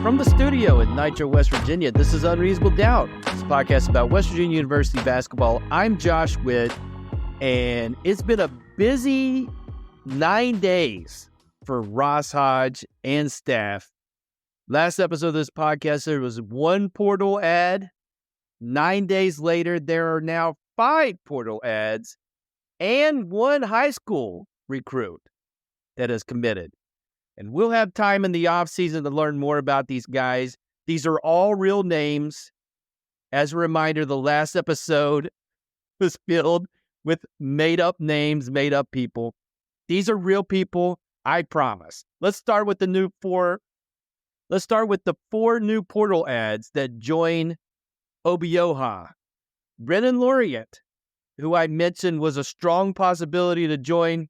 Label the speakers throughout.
Speaker 1: From the studio in Nitro, West Virginia, this is Unreasonable Doubt. It's a podcast about West Virginia University basketball. I'm Josh Witt, and it's been a busy 9 days for Ross Hodge and staff. Last episode of this podcast, there was one portal ad. 9 days later, there are now 5 portal ads and one high school recruit that is committed. And we'll have time in the offseason to learn more about these guys. These are all real names. As a reminder, the last episode was filled with made-up names, made-up people. These are real people, I promise. Let's start with the 4 new portal ads that join Obioha. Brennan Lauriat, who I mentioned was a strong possibility to join.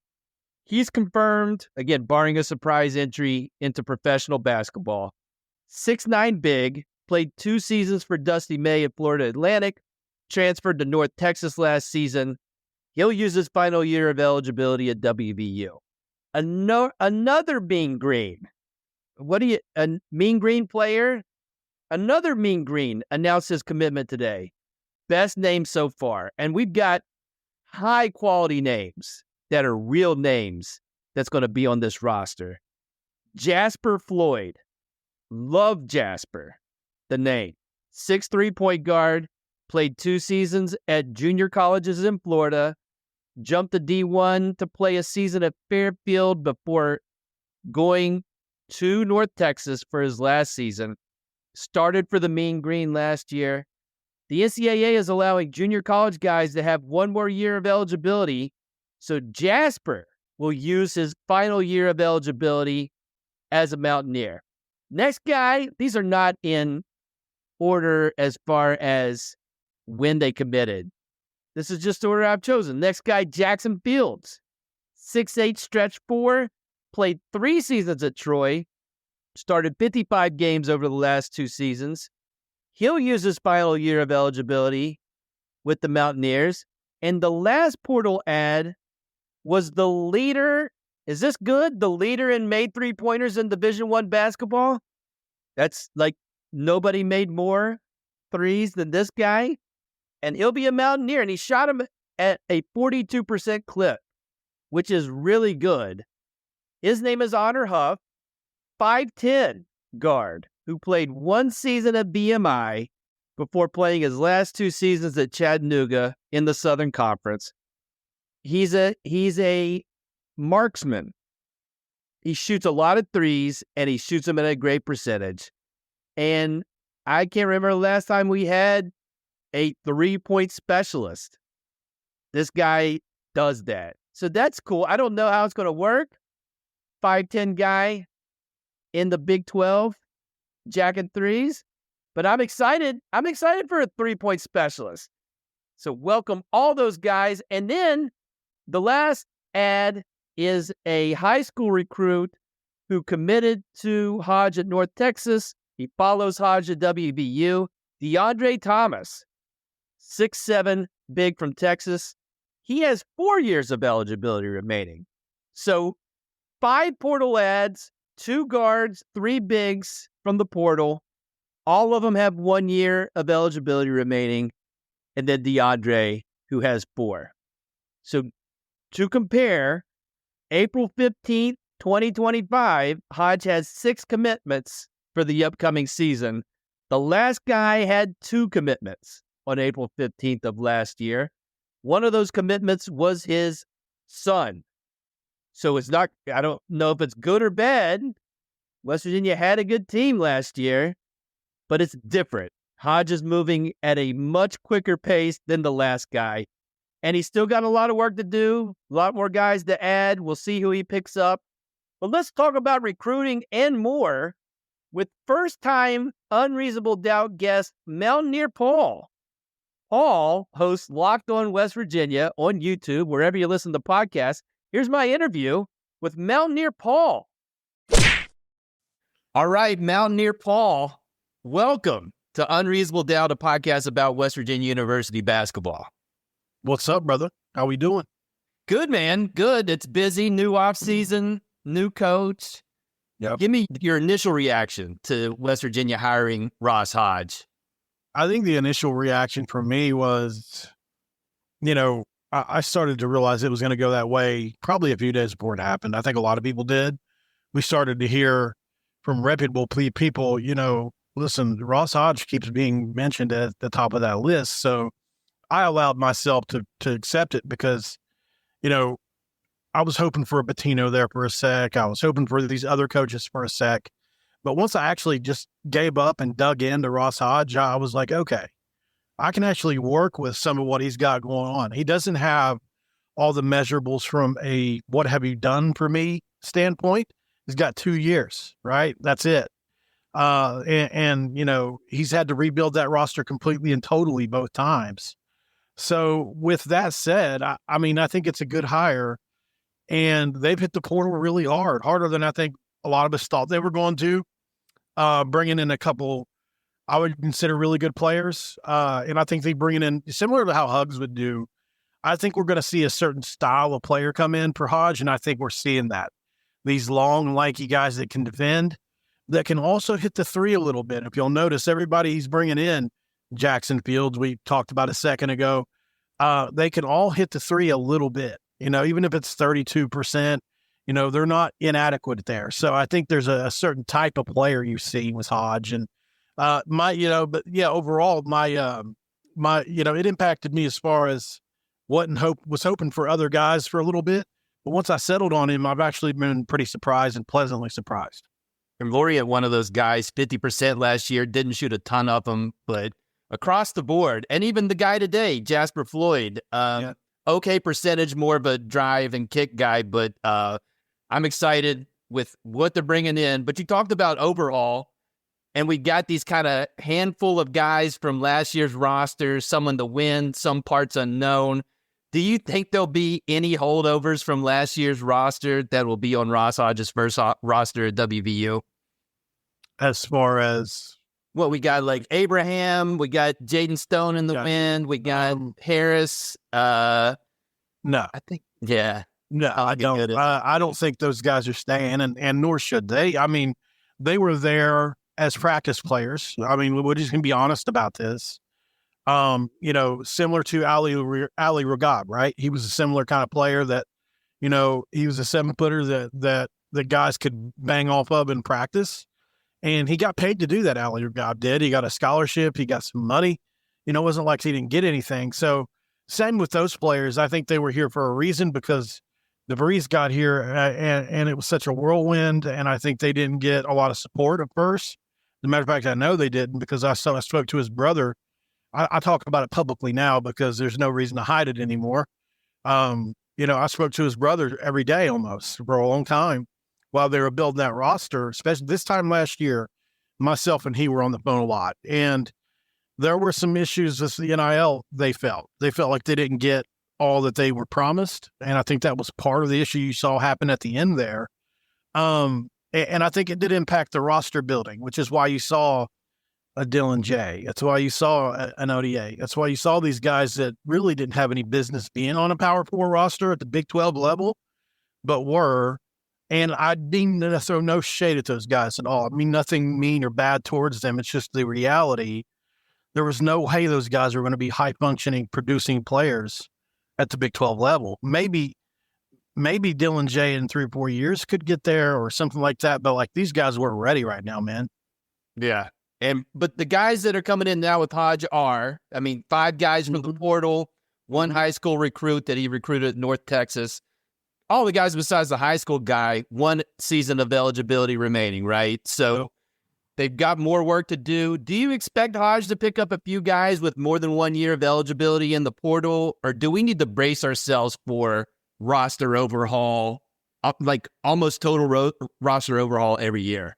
Speaker 1: He's confirmed, again, barring a surprise entry into professional basketball. 6'9" big, played 2 seasons for Dusty May at Florida Atlantic, transferred to North Texas last season. He'll use his final year of eligibility at WVU. Another Mean Green. A Mean Green player? Another Mean Green announced his commitment today. Best name so far. And we've got high-quality names that are real names that's going to be on this roster. Jasper Floyd. Love Jasper, the name. 6'3" point guard. Played 2 seasons at junior colleges in Florida. Jumped to D1 to play a season at Fairfield before going to North Texas for his last season. Started for the Mean Green last year. The NCAA is allowing junior college guys to have 1 more year of eligibility. So Jasper will use his final year of eligibility as a Mountaineer. Next guy, these are not in order as far as when they committed. This is just the order I've chosen. Next guy, Jackson Fields. 6'8", stretch 4, played 3 seasons at Troy, started 55 games over the last 2 seasons. He'll use his final year of eligibility with the Mountaineers. And the last portal ad was the leader. Is this good? The leader in made 3-pointers in Division I basketball? That's like nobody made more threes than this guy. And he'll be a Mountaineer. And he shot him at a 42% clip, which is really good. His name is Honor Huff, 5'10" guard, who played 1 season at BMI before playing his last 2 seasons at Chattanooga in the Southern Conference. He's a marksman. He shoots a lot of threes, and he shoots them at a great percentage. And I can't remember the last time we had a 3-point specialist. This guy does that. So that's cool. I don't know how it's going to work. 5'10" guy in the Big 12, jacking threes. But I'm excited. I'm excited for a 3-point specialist. So welcome all those guys. And then the last ad is a high school recruit who committed to Hodge at North Texas. He follows Hodge at WVU. DeAndre Thomas, 6'7", big from Texas. He has 4 years of eligibility remaining. So 5 portal ads, 2 guards, 3 bigs from the portal. All of them have 1 year of eligibility remaining. And then DeAndre, who has 4. So to compare, April 15th, 2025, Hodge has 6 commitments for the upcoming season. The last guy had 2 commitments on April 15th of last year. One of those commitments was his son. So it's not, I don't know if it's good or bad. West Virginia had a good team last year, but it's different. Hodge is moving at a much quicker pace than the last guy. And he's still got a lot of work to do, a lot more guys to add. We'll see who he picks up. But let's talk about recruiting and more with first-time Unreasonable Doubt guest Mountaineer Paul. Paul hosts Locked On West Virginia on YouTube, wherever you listen to podcasts. Here's my interview with Mountaineer Paul. All right, Mountaineer Paul, welcome to Unreasonable Doubt, a podcast about West Virginia University basketball.
Speaker 2: What's up, brother? How we doing?
Speaker 1: Good, man. Good. It's busy. New off season, new coach.
Speaker 2: Yep.
Speaker 1: Give me your initial reaction to West Virginia hiring Ross Hodge.
Speaker 2: I think the initial reaction for me was, I started to realize it was going to go that way probably a few days before it happened. I think a lot of people did. We started to hear from reputable people, listen, Ross Hodge keeps being mentioned at the top of that list. So I allowed myself to accept it because, I was hoping for a Bettino there for a sec. I was hoping for these other coaches for a sec. But once I actually just gave up and dug into Ross Hodge, I was like, okay, I can actually work with some of what he's got going on. He doesn't have all the measurables from a what have you done for me standpoint. He's got 2 years, right? That's it. He's had to rebuild that roster completely and totally both times. So with that said, I think it's a good hire. And they've hit the portal really hard, harder than I think a lot of us thought they were going to, bringing in a couple I would consider really good players. And I think they bring in, similar to how Hugs would do, I think we're going to see a certain style of player come in for Hodge, and I think we're seeing that. These long, lanky guys that can defend, that can also hit the three a little bit. If you'll notice, everybody he's bringing in, Jackson Fields, we talked about a second ago, they can all hit the three a little bit. Even if it's 32%, they're not inadequate there. So I think there's a certain type of player you see with Hodge. And overall, it impacted me as far as was hoping for other guys for a little bit. But once I settled on him, I've actually been pretty surprised and pleasantly surprised.
Speaker 1: And Laureate, one of those guys, 50% last year, didn't shoot a ton of them, but across the board, and even the guy today, Jasper Floyd, okay percentage, more of a drive and kick guy, but I'm excited with what they're bringing in. But you talked about overhaul, and we got these kind of handful of guys from last year's roster, some in the win, some parts unknown. Do you think there'll be any holdovers from last year's roster that will be on Ross Hodge's first roster at WVU?
Speaker 2: As far as...
Speaker 1: Well, we got like Abraham, we got Jaden Stone in the wind, we got Harris.
Speaker 2: No,
Speaker 1: I think,
Speaker 2: no, I don't. I don't think those guys are staying, and nor should they. I mean, they were there as practice players. I mean, we're just gonna be honest about this. Similar to Ali Ragab, right? He was a similar kind of player that, he was a 7-footer that the guys could bang off of in practice. And he got paid to do that, Ali Ragab did. He got a scholarship. He got some money. It wasn't like he didn't get anything. So same with those players. I think they were here for a reason because the Breeze got here and it was such a whirlwind. And I think they didn't get a lot of support at first. As a matter of fact, I know they didn't because I spoke to his brother. I talk about it publicly now because there's no reason to hide it anymore. I spoke to his brother every day almost for a long time while they were building that roster, especially this time last year. Myself and he were on the phone a lot. And there were some issues with the NIL they felt. They felt like they didn't get all that they were promised. And I think that was part of the issue you saw happen at the end there. And I think it did impact the roster building, which is why you saw a Dylan J. That's why you saw an ODA. That's why you saw these guys that really didn't have any business being on a Power 4 roster at the Big 12 level, but were. And I mean to throw no shade at those guys at all. I mean, nothing mean or bad towards them. It's just the reality. There was no way those guys were going to be high-functioning, producing players at the Big 12 level. Maybe Dylan J in 3 or 4 years could get there or something like that, but like these guys weren't ready right now, man.
Speaker 1: Yeah. But the guys that are coming in now with Hodge are, 5 guys from the portal, 1 high school recruit that he recruited at North Texas. All the guys besides the high school guy, 1 season of eligibility remaining, right? So they've got more work to do. Do you expect Hodge to pick up a few guys with more than 1 year of eligibility in the portal, or do we need to brace ourselves for roster overhaul, like almost total roster overhaul every year?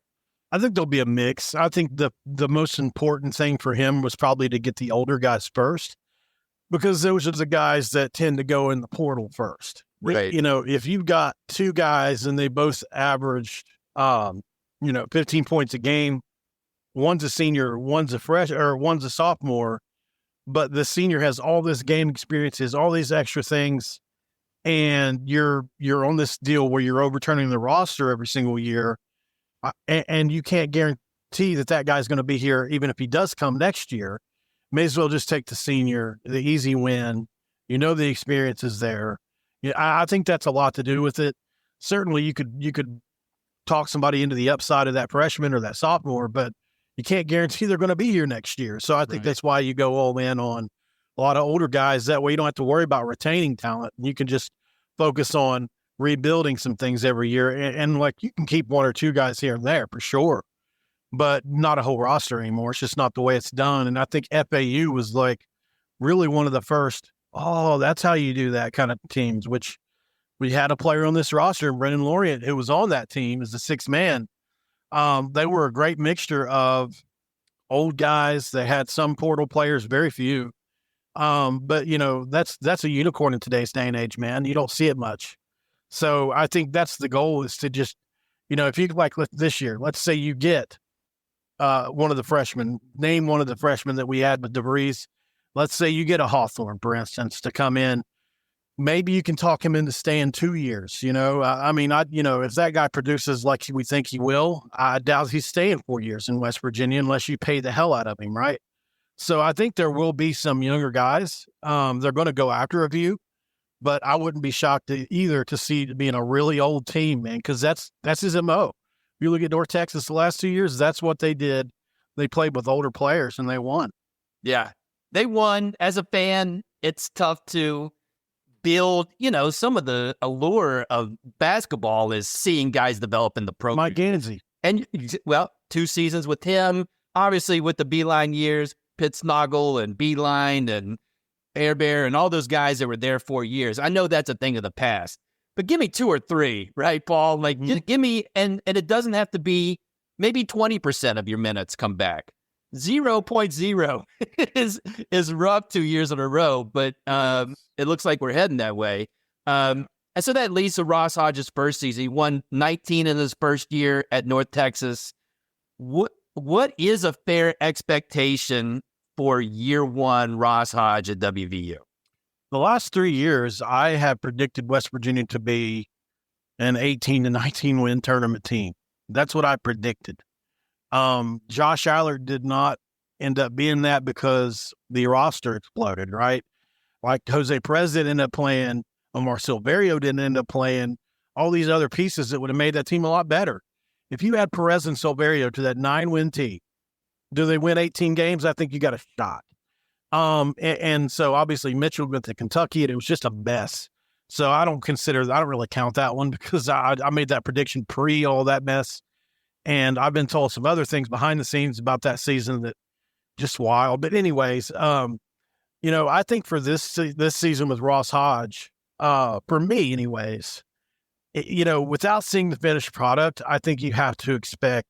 Speaker 2: I think there'll be a mix. I think the most important thing for him was probably to get the older guys first, because those are the guys that tend to go in the portal first.
Speaker 1: Right.
Speaker 2: If you've got 2 guys and they both averaged, 15 points a game, one's a senior, one's a sophomore, but the senior has all this game experiences, all these extra things, and you're on this deal where you're overturning the roster every single year. and you can't guarantee that guy's going to be here even if he does come next year. May as well just take the senior, the easy win. The experience is there. Yeah, I think that's a lot to do with it. Certainly, you could talk somebody into the upside of that freshman or that sophomore, but you can't guarantee they're going to be here next year. So I think that's why you go all in on a lot of older guys. That way you don't have to worry about retaining talent. You can just focus on rebuilding some things every year. And like, you can keep one or two guys here and there for sure, but not a whole roster anymore. It's just not the way it's done. And I think FAU was like really one of the first, that's how you do that kind of teams, which we had a player on this roster, Brennan Lorient, who was on that team as the sixth man. They were a great mixture of old guys. They had some portal players, very few. But that's a unicorn in today's day and age, man. You don't see it much. So I think that's the goal, is to just, if you like this year, let's say you get one of the freshmen, name one of the freshmen that we had with DeVries. Let's say you get a Hawthorne, for instance, to come in. Maybe you can talk him into staying 2 years. If that guy produces like we think he will, I doubt he's staying 4 years in West Virginia unless you pay the hell out of him, right? So I think there will be some younger guys. They're going to go after a few, but I wouldn't be shocked to see it being a really old team, man, because that's his MO. If you look at North Texas the last 2 years, that's what they did. They played with older players and they won.
Speaker 1: Yeah, they won. As a fan, it's tough to build, some of the allure of basketball is seeing guys develop in the program.
Speaker 2: Mike Gansey.
Speaker 1: And, 2 seasons with him, obviously with the Beeline years, Pittsnoggle and Beeline and Air Bear and all those guys that were there 4 years. I know that's a thing of the past, but give me 2 or 3, right, Paul? Like, give me, and it doesn't have to be maybe 20% of your minutes come back. 0.0 is rough 2 years in a row, but it looks like we're heading that way. And so that leads to Ross Hodge's first season. He won 19 in his first year at North Texas. What is a fair expectation for year one Ross Hodge at WVU?
Speaker 2: The last 3 years, I have predicted West Virginia to be an 18 to 19 win tournament team. That's what I predicted. Josh Allard did not end up being that because the roster exploded, right? Like Jose Perez didn't end up playing, Omar Silverio didn't end up playing, all these other pieces that would have made that team a lot better. If you add Perez and Silverio to that 9-win team, do they win 18 games? I think you got a shot. And so obviously Mitchell went to Kentucky and it was just a mess. So I don't really count that one because I made that prediction pre all that mess. And I've been told some other things behind the scenes about that season that just wild. But anyways, I think for this season with Ross Hodge, for me anyways, without seeing the finished product, I think you have to expect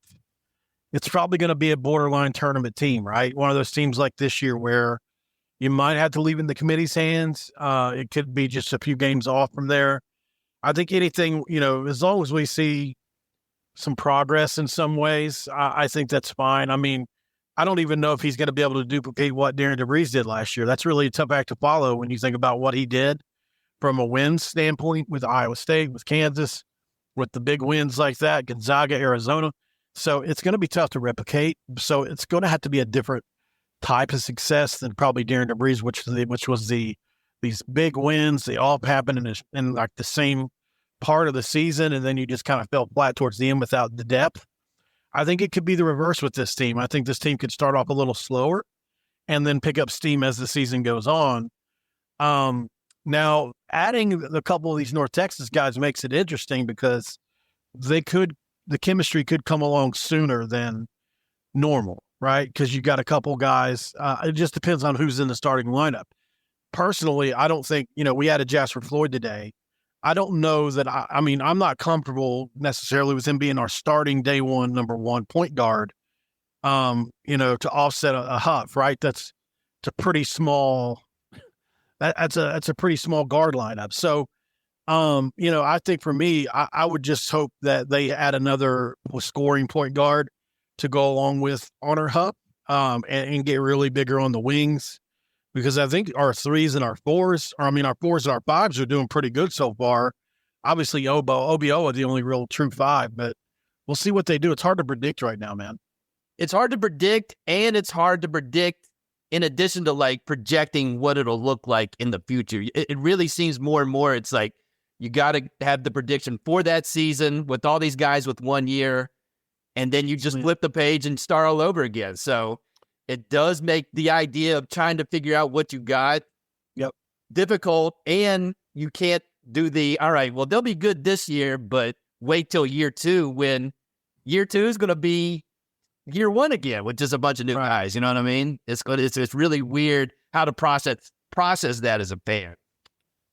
Speaker 2: it's probably going to be a borderline tournament team, right? One of those teams like this year where you might have to leave in the committee's hands. It could be just a few games off from there. I think anything, as long as we see some progress in some ways, I think that's fine. I mean, I don't even know if he's going to be able to duplicate what Darren DeVries did last year. That's really a tough act to follow when you think about what he did from a wins standpoint with Iowa State, with Kansas, with the big wins like that, Gonzaga, Arizona. So it's going to be tough to replicate. So it's going to have to be a different type of success than probably Darren DeVries, which was these big wins. They all happened in like the same part of the season, and then you just kind of fell flat towards the end without the depth. I think it could be the reverse with this team. I think this team could start off a little slower and then pick up steam as the season goes on. Now, adding a couple of these North Texas guys makes it interesting because the chemistry could come along sooner than normal, right? Because you got a couple guys. It just depends on who's in the starting lineup. Personally, I don't think, we added Jasper Floyd today. I don't know that I'm not comfortable necessarily with him being our starting day one, number one point guard, to offset a Huff, right? It's a pretty small, that's a pretty small guard lineup. So, I think for me, I would just hope that they add another scoring point guard to go along with Honor Huff, and get really bigger on the wings. Because I think our 3s and our 4s, our 4s and our 5s are doing pretty good so far. Obviously, Obioa, the only real true 5, but we'll see what they do. It's hard to predict right now, man.
Speaker 1: It's hard to predict, and it's hard to predict in addition to like projecting what it'll look like in the future. It really seems more and more it's like you got to have the prediction for that season with all these guys with 1 year, and then you just flip the page and start all over again. So it does make the idea of trying to figure out what you got difficult, and you can't do all right, well, they'll be good this year, but wait till year 2 when year 2 is going to be year 1 again with just a bunch of new guys. You know what I mean? It's really weird how to process that as a fan.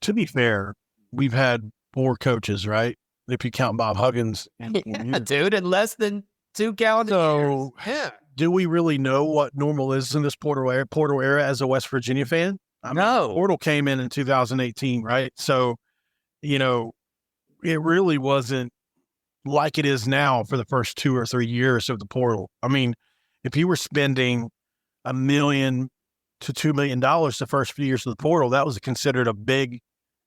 Speaker 2: To be fair, we've had 4 coaches, right? If you count Bob Huggins.
Speaker 1: Yeah, dude, in less than 2 calendar years. Yeah.
Speaker 2: Do we really know what normal is in this portal era as a West Virginia fan?
Speaker 1: No.
Speaker 2: Portal came in 2018, right? So, you know, it really wasn't like it is now for the first 2 or 3 years of the portal. I mean, if you were spending $1 million to $2 million the first few years of the portal, that was considered a big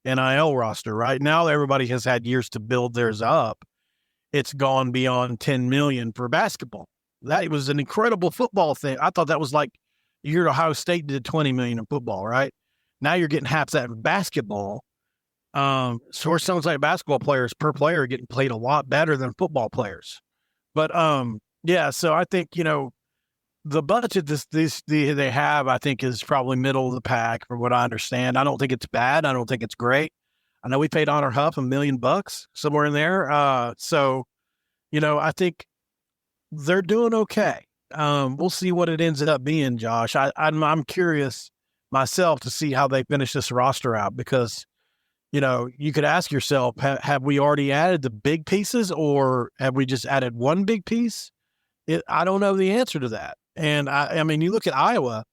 Speaker 2: NIL roster. Right now, everybody has had years to build theirs up. It's gone beyond 10 million for basketball. That was an incredible football thing. I thought that was like you heard Ohio State did 20 million in football, right? Now you're getting half that in basketball. So it sounds like basketball players per player are getting played a lot better than football players. But yeah, so I think, you know, the budget they have, I think, is probably middle of the pack from what I understand. I don't think it's bad. I don't think it's great. I know we paid Honor Huff $1 million somewhere in there. So, you know, I think they're doing okay. We'll see what it ends up being, Josh. I'm curious myself to see how they finish this roster out because, you know, you could ask yourself, have we already added the big pieces or have we just added one big piece? I don't know the answer to that. And I mean, you look at Iowa,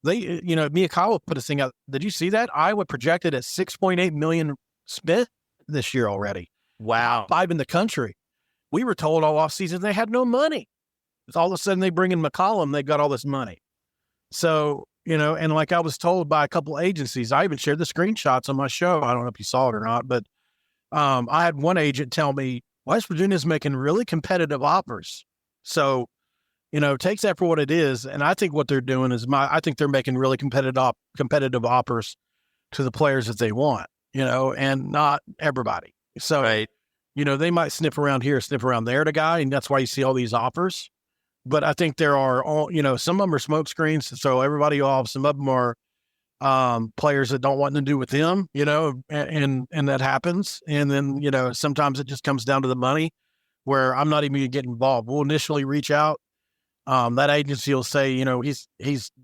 Speaker 2: Miyakawa put a thing out. Did you see that? Iowa projected at 6.8 million spent this year already.
Speaker 1: Wow.
Speaker 2: 5 in the country. We were told all offseason they had no money. All of a sudden they bring in McCollum, they've got all this money. So, you know, and like I was told by a couple agencies, I even shared the screenshots on my show. I don't know if you saw it or not, but I had one agent tell me West Virginia's making really competitive offers. So, you know, takes that for what it is. And I think what they're doing is I think they're making really competitive offers to the players that they want, you know, and not everybody. So,
Speaker 1: right.
Speaker 2: You know, they might sniff around here, sniff around there to guy. And that's why you see all these offers. But I think there are all, you know, some of them are smoke screens. So everybody off, some of them are players that don't want to do with them, you know, and that happens. And then, you know, sometimes it just comes down to the money where I'm not even going to get involved. We'll initially reach out. That agency will say, you know, he's,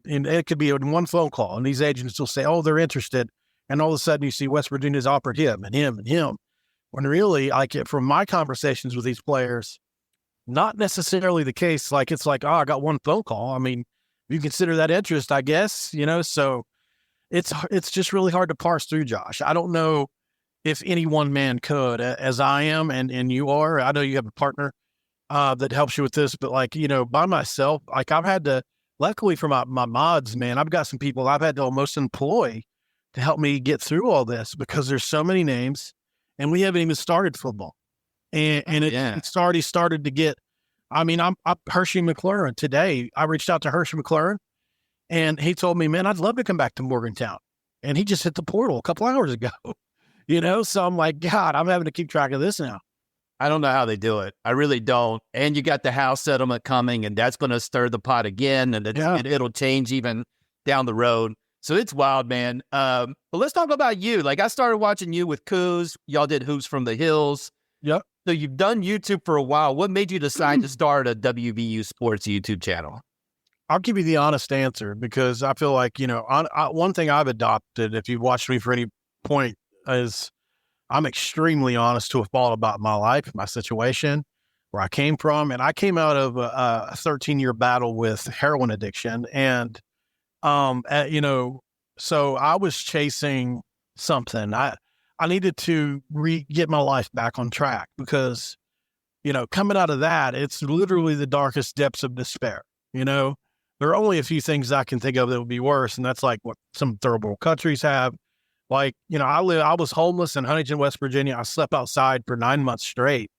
Speaker 2: and it could be one phone call and these agents will say, oh, they're interested. And all of a sudden you see West Virginia's offered him and him and him. When really, like from my conversations with these players, not necessarily the case. Like, it's like, oh, I got one phone call. I mean, you consider that interest, I guess, you know, so it's just really hard to parse through, Josh. I don't know if any one man could, as I am, and you are. I know you have a partner that helps you with this, but like, you know, by myself, like I've had to, luckily for my mods, man, I've got some people I've had to almost employ to help me get through all this because there's so many names and we haven't even started football. And it's already started to get, I mean, I'm Hershey McLaurin today. I reached out to Hershey McLaurin and he told me, man, I'd love to come back to Morgantown. And he just hit the portal a couple hours ago, you know? So I'm like, God, I'm having to keep track of this now.
Speaker 1: I don't know how they do it. I really don't. And you got the house settlement coming and that's going to stir the pot again. And it'll change even down the road. So it's wild, man. But let's talk about you. Like I started watching you with Coos. Y'all did Hoops from the Hills.
Speaker 2: Yep.
Speaker 1: So you've done YouTube for a while. What made you decide to start a WVU Sports YouTube channel?
Speaker 2: I'll give you the honest answer because I feel like, you know, one thing I've adopted, if you've watched me for any point, is I'm extremely honest to a fault about my life, my situation, where I came from. And I came out of a 13-year battle with heroin addiction. And, you know, so I was chasing something. I needed to get my life back on track because, you know, coming out of that, it's literally the darkest depths of despair. You know, there are only a few things I can think of that would be worse. And that's like what some third world countries have. Like, you know, I was homeless in Huntington, West Virginia. I slept outside for 9 months straight.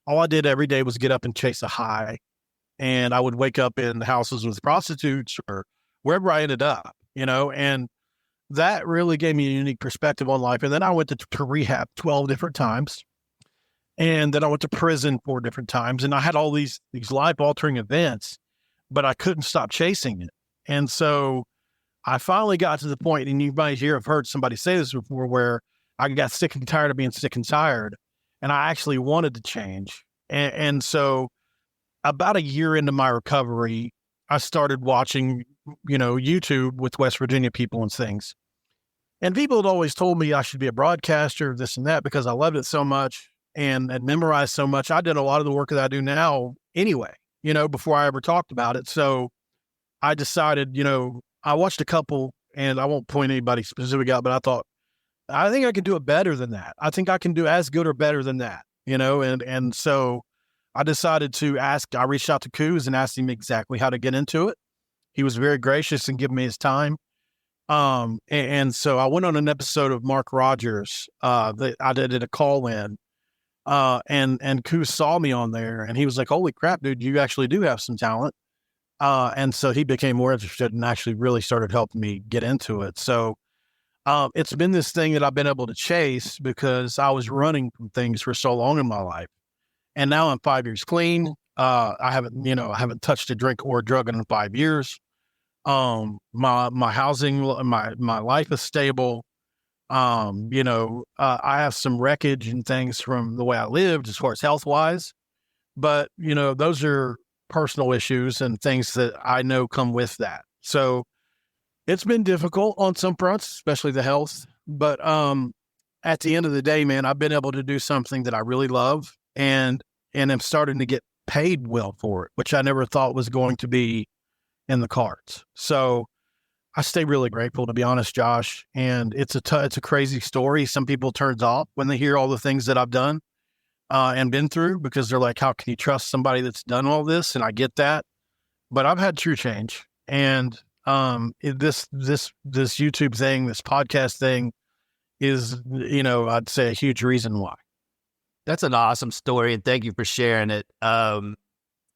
Speaker 2: all I did every day was get up and chase a high. And I would wake up in houses with prostitutes or wherever I ended up, and that really gave me a unique perspective on life. And then I went to rehab 12 different times. And then I went to prison 4 different times. And I had all these life altering events, but I couldn't stop chasing it. And so I finally got to the point, and you might have heard somebody say this before, where I got sick and tired of being sick and tired. And I actually wanted to change. And so about a year into my recovery, I started watching, YouTube with West Virginia people and things. And people had always told me I should be a broadcaster, this and that, because I loved it so much and had memorized so much. I did a lot of the work that I do now anyway, before I ever talked about it. So I decided, I watched a couple, and I won't point anybody specific out, but I thought, I think I can do it better than that. I think I can do as good or better than that, and so I decided I reached out to Coos and asked him exactly how to get into it. He was very gracious and giving me his time. And so I went on an episode of Mark Rogers, that I did a call in, and Coos saw me on there, and he was like, holy crap, dude, you actually do have some talent. And so he became more interested and actually really started helping me get into it. So, it's been this thing that I've been able to chase because I was running from things for so long in my life. And now I'm 5 years clean. I haven't touched a drink or a drug in 5 years. My housing, my life is stable. I have some wreckage and things from the way I lived as far as health wise, but those are personal issues and things that I know come with that. So it's been difficult on some fronts, especially the health. But at the end of the day, man, I've been able to do something that I really love, and I'm starting to get paid well for it, which I never thought was going to be in the cards. So I stay really grateful, to be honest, Josh. And it's a crazy story. Some people turns off when they hear all the things that I've done and been through, because they're like, how can you trust somebody that's done all this? And I get that, but I've had true change. And this YouTube thing, this podcast thing is, I'd say a huge reason why.
Speaker 1: That's an awesome story, and thank you for sharing it.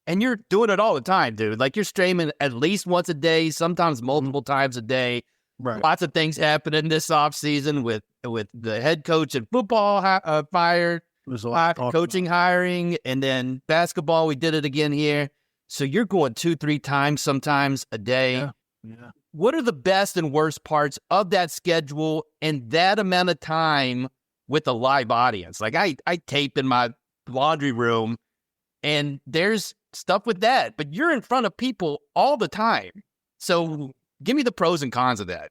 Speaker 1: And you're doing it all the time, dude. Like, you're streaming at least once a day, sometimes multiple times a day.
Speaker 2: Right.
Speaker 1: Lots of things happening this offseason with the head coach in football fired, coaching hiring, and then basketball, we did it again here. So you're going 2-3 times sometimes a day.
Speaker 2: Yeah.
Speaker 1: What are the best and worst parts of that schedule and that amount of time with a live audience? Like, I tape in my laundry room, and there's stuff with that, but you're in front of people all the time. So give me the pros and cons of that.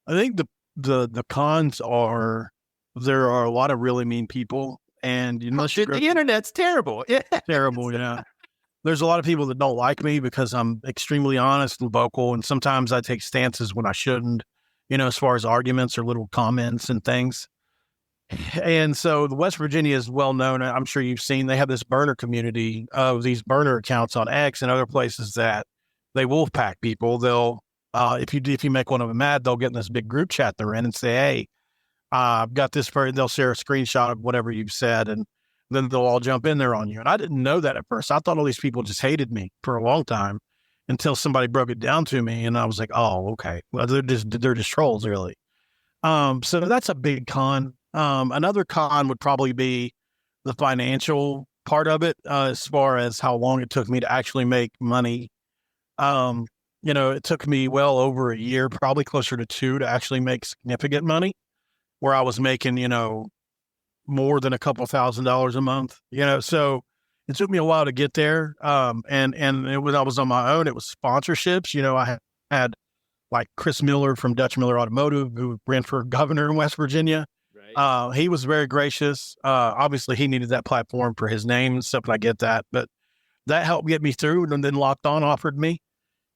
Speaker 2: I think the cons are there are a lot of really mean people, and
Speaker 1: the internet's terrible. Yeah.
Speaker 2: Terrible, yeah. There's a lot of people that don't like me because I'm extremely honest and vocal, and sometimes I take stances when I shouldn't, as far as arguments or little comments and things. And so the West Virginia is well known. I'm sure you've seen, they have this burner community of these burner accounts on X and other places that they wolf pack people. They'll, if you make one of them mad, they'll get in this big group chat they're in and say, hey, I've got this person. They'll share a screenshot of whatever you've said, and then they'll all jump in there on you. And I didn't know that at first. I thought all these people just hated me for a long time until somebody broke it down to me. And I was like, oh, okay. Well, they're just trolls, really. So that's a big con. Another con would probably be the financial part of it, as far as how long it took me to actually make money. It took me well over a year, probably closer to 2, to actually make significant money, where I was making, more than a couple $1,000s a month, so it took me a while to get there. And when I was on my own, it was sponsorships. I had like Chris Miller from Dutch Miller Automotive, who ran for governor in West Virginia. Right. He was very gracious. Obviously he needed that platform for his name and stuff, and I get that, but that helped get me through. And then Locked On offered me,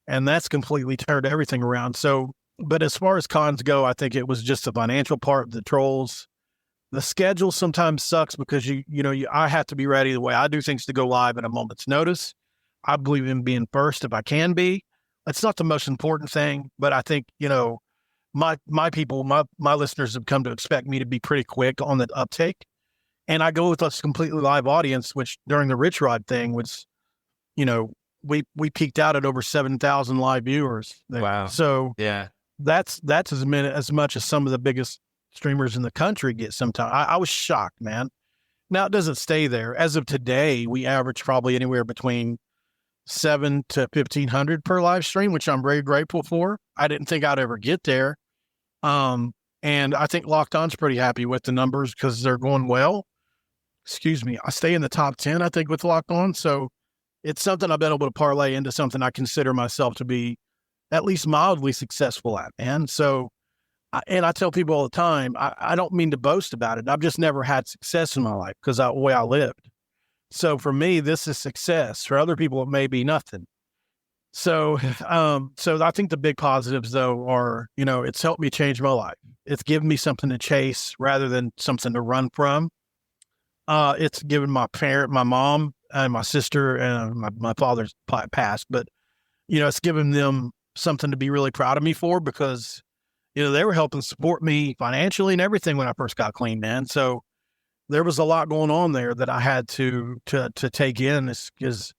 Speaker 2: and that's completely turned everything around. So, but as far as cons go, I think it was just the financial part, the trolls. The schedule sometimes sucks because I have to be ready the way I do things to go live at a moment's notice. I believe in being first if I can be. It's not the most important thing, but I think, my people, my listeners have come to expect me to be pretty quick on the uptake. And I go with a completely live audience, which during the Rich Rod thing was, we peaked out at over 7,000 live viewers.
Speaker 1: Wow.
Speaker 2: So
Speaker 1: yeah,
Speaker 2: that's as much as some of the biggest streamers in the country get sometimes. I was shocked, man. Now it doesn't stay there. As of today, we average probably anywhere between 7 to 1,500 per live stream, which I'm very grateful for. I didn't think I'd ever get there. And I think Locked On's pretty happy with the numbers because they're going well. Excuse me. I stay in the top 10, I think, with Locked On. So it's something I've been able to parlay into something I consider myself to be at least mildly successful at, man. So, and I tell people all the time, I don't mean to boast about it. I've just never had success in my life because of the way I lived. So for me, this is success. For other people, it may be nothing. So, so I think the big positives though are, it's helped me change my life. It's given me something to chase rather than something to run from. It's given my mom and my sister and my father's passed, but it's given them something to be really proud of me for because, they were helping support me financially and everything when I first got clean, man. So there was a lot going on there that I had to take in because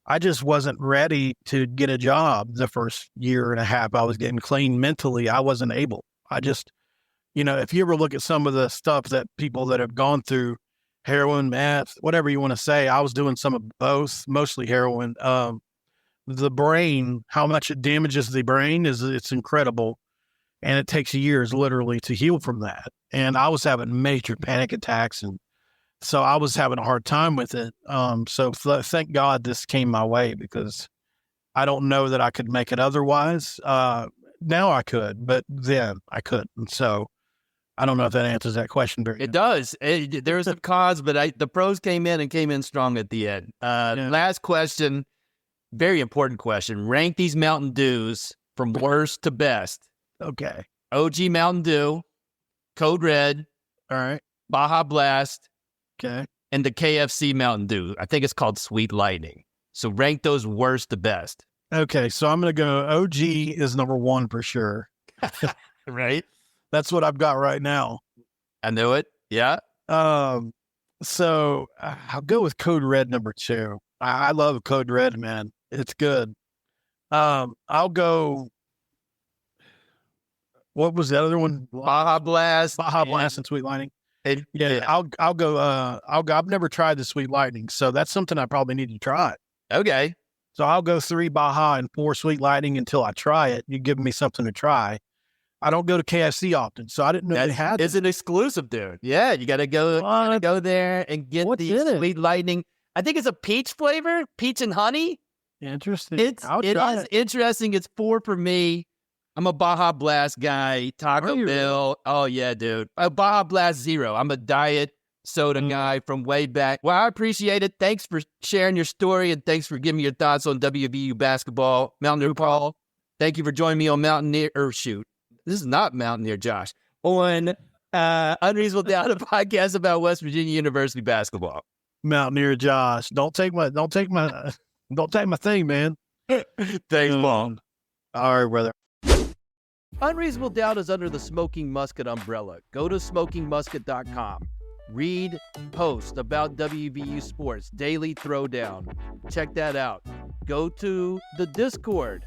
Speaker 2: I just wasn't ready to get a job the first year and a half. I was getting clean mentally. I wasn't able. I just, if you ever look at some of the stuff that people that have gone through heroin, meth, whatever you want to say, I was doing some of both, mostly heroin. The brain, how much it damages the brain it's incredible. And it takes years literally to heal from that. And I was having major panic attacks. And so I was having a hard time with it. So thank God this came my way because I don't know that I could make it otherwise. Now I could, but then I couldn't. So I don't know if that answers that question very
Speaker 1: It does. There's a cause, but the pros came in strong at the end. Last question, very important question. Rank these Mountain Dews from worst to best.
Speaker 2: Okay.
Speaker 1: OG Mountain Dew, Code Red,
Speaker 2: all right,
Speaker 1: Baja Blast,
Speaker 2: okay,
Speaker 1: and the KFC Mountain Dew. I think it's called Sweet Lightning. So rank those worst to best.
Speaker 2: Okay, so I'm going to go OG is number one for sure.
Speaker 1: Right?
Speaker 2: That's what I've got right now.
Speaker 1: I knew it. Yeah.
Speaker 2: So I'll go with Code Red number two. I love Code Red, man. It's good. I'll go. What was the other one?
Speaker 1: Baja Blast.
Speaker 2: Baja Blast and Sweet Lightning.
Speaker 1: Yeah.
Speaker 2: I'll go. I've never tried the Sweet Lightning, so that's something I probably need to try.
Speaker 1: Okay.
Speaker 2: So I'll go 3 Baja and 4 Sweet Lightning until I try it. You give me something to try. I don't go to KFC often, so I didn't know they had it.
Speaker 1: It's an exclusive, dude. Yeah, you got to go there and get the Sweet Lightning. I think it's a peach flavor, peach and honey.
Speaker 2: Interesting.
Speaker 1: It is interesting. It's 4 for me. I'm a Baja Blast guy. Taco Bell. Oh, yeah, dude. A Baja Blast Zero. I'm a diet soda guy from way back. Well, I appreciate it. Thanks for sharing your story, and thanks for giving me your thoughts on WVU basketball. Mountaineer Paul, thank you for joining me on Mountaineer. This is not Mountaineer Josh. On Unreasonable Doubt, a podcast about West Virginia University basketball.
Speaker 2: Mountaineer Josh. Don't take my thing, man.
Speaker 1: Thanks, Mom.
Speaker 2: All right, brother.
Speaker 1: Unreasonable Doubt is under the Smoking Musket umbrella. Go to smokingmusket.com. Read posts about WVU sports, daily throwdown. Check that out. Go to the Discord.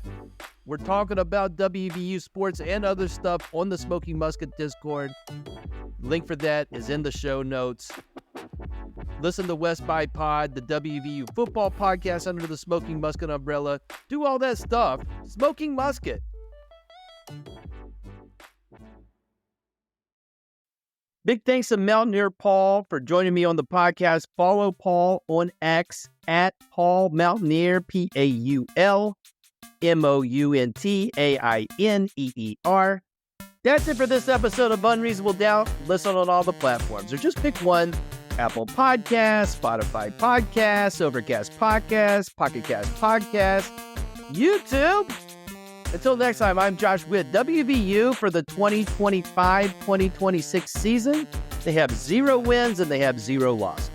Speaker 1: We're talking about WVU sports and other stuff on the Smoking Musket Discord. Link for that is in the show notes. Listen to West by Pod, the WVU football podcast under the Smoking Musket umbrella. Do all that stuff. Smoking Musket. Big thanks to Mountaineer Paul for joining me on the podcast. Follow Paul on X at Paul Mountaineer, PaulMountainer. That's it for this episode of Unreasonable Doubt. Listen on all the platforms, or just pick one. Apple Podcasts, Spotify Podcasts, Overcast Podcasts, Pocket Cast Podcasts, YouTube. Until next time, I'm Josh Witt. WVU for the 2025-2026 season. They have 0 wins and they have 0 losses.